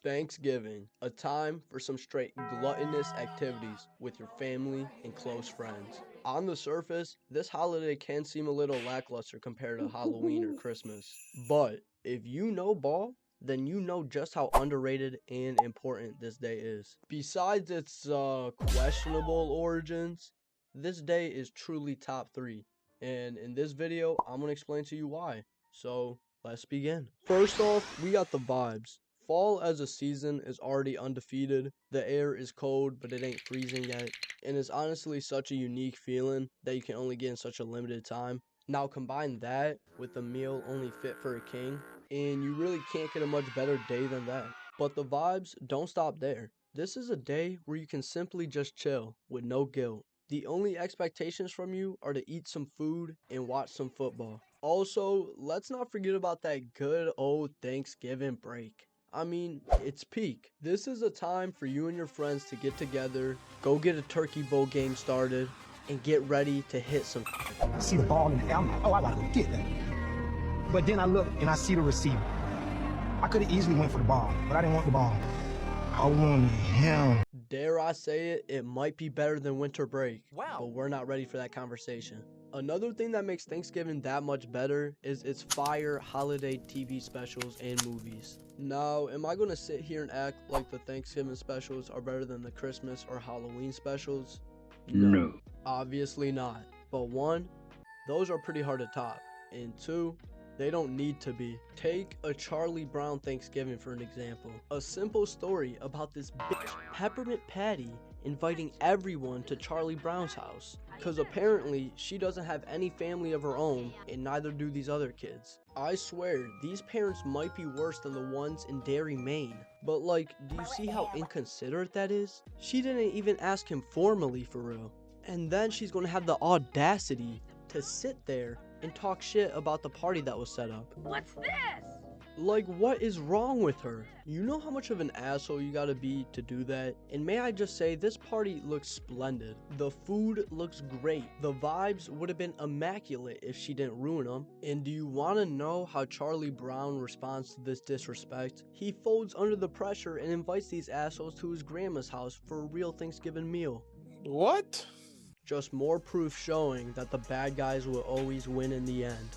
Thanksgiving, a time for some straight gluttonous activities with your family and close friends. On the surface, this holiday can seem a little lackluster compared to Halloween or Christmas. But if you know ball, then you know just how underrated and important this day is. Besides its questionable origins, this day is truly top 3. And in this video, I'm going to explain to you why. So let's begin. First off, we got the vibes. Fall as a season is already undefeated. The air is cold, but it ain't freezing yet. And it's honestly such a unique feeling that you can only get in such a limited time. Now combine that with a meal only fit for a king, and you really can't get a much better day than that. But the vibes don't stop there. This is a day where you can simply just chill with no guilt. The only expectations from you are to eat some food and watch some football. Also, let's not forget about that good old Thanksgiving break. I mean, it's peak. This is a time for you and your friends to get together, go get a turkey bowl game started, and get ready to hit some. I see the ball in the air. I'm like, oh, I gotta go get that. But then I look and I see the receiver. I could have easily went for the ball, but I didn't want the ball. I wanted him. Dare I say it, it might be better than winter break. Wow. But we're not ready for that conversation. Another thing that makes Thanksgiving that much better is its fire holiday TV specials and movies. Now, am I going to sit here and act like the Thanksgiving specials are better than the Christmas or Halloween specials? No. Obviously not. But one, those are pretty hard to top. And two, they don't need to be. Take a Charlie Brown Thanksgiving for an example. A simple story about this bitch, Peppermint Patty, inviting everyone to Charlie Brown's house. Cause apparently she doesn't have any family of her own, and neither do these other kids. I swear, these parents might be worse than the ones in Derry, Maine. But like, do you see how inconsiderate that is? She didn't even ask him formally for real. And then she's gonna have the audacity to sit there and talk shit about the party that was set up. What's this? Like, what is wrong with her? You know how much of an asshole you gotta be to do that? And may I just say, this party looks splendid. The food looks great. The vibes would have been immaculate if she didn't ruin them. And do you want to know how Charlie Brown responds to this disrespect? He folds under the pressure and invites these assholes to his grandma's house for a real Thanksgiving meal. What? Just more proof showing that the bad guys will always win in the end.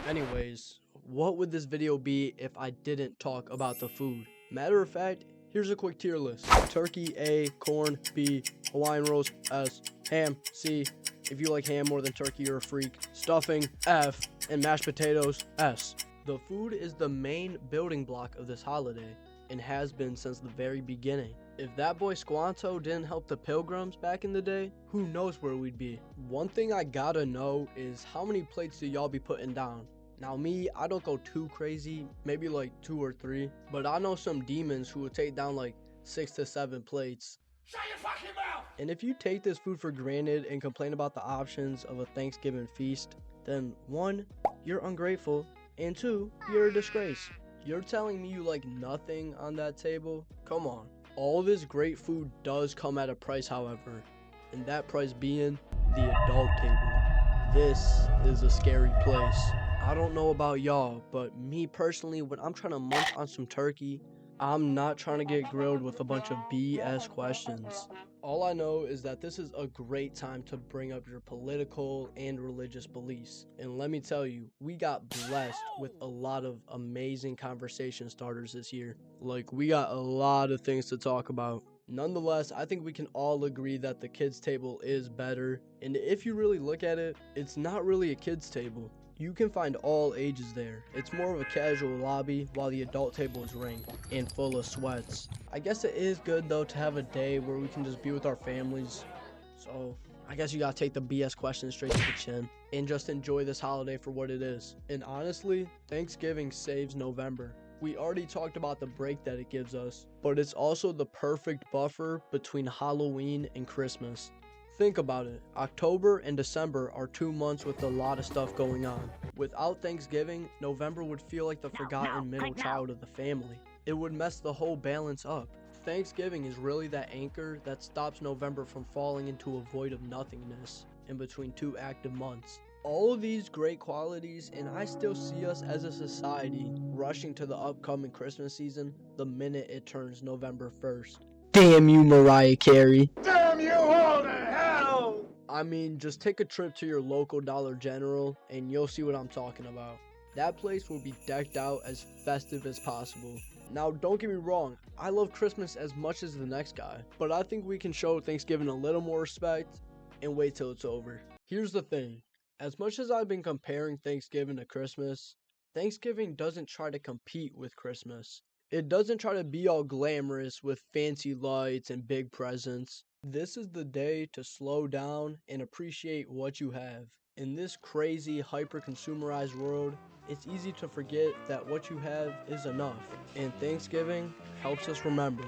Anyways, what would this video be if I didn't talk about the food? Matter of fact, here's a quick tier list. Turkey A, corn B, Hawaiian rolls S, ham C, if you like ham more than turkey you're a freak, stuffing F, and mashed potatoes S. The food is the main building block of this holiday and has been since the very beginning. If that boy Squanto didn't help the Pilgrims back in the day, who knows where we'd be. One thing I gotta know is how many plates do y'all be putting down? Now me, I don't go too crazy, maybe like 2 or 3, but I know some demons who would take down like 6 to 7 plates. Shut your fucking mouth! And if you take this food for granted and complain about the options of a Thanksgiving feast, then 1, you're ungrateful, and 2, you're a disgrace. You're telling me you like nothing on that table? Come on. All this great food does come at a price, however, and that price being the adult table. This is a scary place. I don't know about y'all, but me personally, when I'm trying to munch on some turkey, I'm not trying to get grilled with a bunch of BS questions. All I know is that this is a great time to bring up your political and religious beliefs. And let me tell you, we got blessed with a lot of amazing conversation starters this year. Like, we got a lot of things to talk about. Nonetheless, I think we can all agree that the kids' table is better. And if you really look at it, it's not really a kids' table. You can find all ages there. It's more of a casual lobby, while the adult table is ranked and full of sweats. I guess it is good though to have a day where we can just be with our families. So I guess you gotta take the BS questions straight to the chin and just enjoy this holiday for what it is. And honestly, Thanksgiving saves November. We already talked about the break that it gives us, but it's also the perfect buffer between Halloween and Christmas. Think about it. October and December are 2 months with a lot of stuff going on. Without Thanksgiving, November would feel like the forgotten middle child of the family. It would mess the whole balance up. Thanksgiving is really that anchor that stops November from falling into a void of nothingness in between 2 active months. All these great qualities, and I still see us as a society rushing to the upcoming Christmas season the minute it turns November 1st. Damn you, Mariah Carey. Damn you all to hell! I mean, just take a trip to your local Dollar General and you'll see what I'm talking about. That place will be decked out as festive as possible. Now, don't get me wrong, I love Christmas as much as the next guy, but I think we can show Thanksgiving a little more respect and wait till it's over. Here's the thing. As much as I've been comparing Thanksgiving to Christmas, Thanksgiving doesn't try to compete with Christmas. It doesn't try to be all glamorous with fancy lights and big presents. This is the day to slow down and appreciate what you have. In this crazy, hyper-consumerized world, it's easy to forget that what you have is enough. And Thanksgiving helps us remember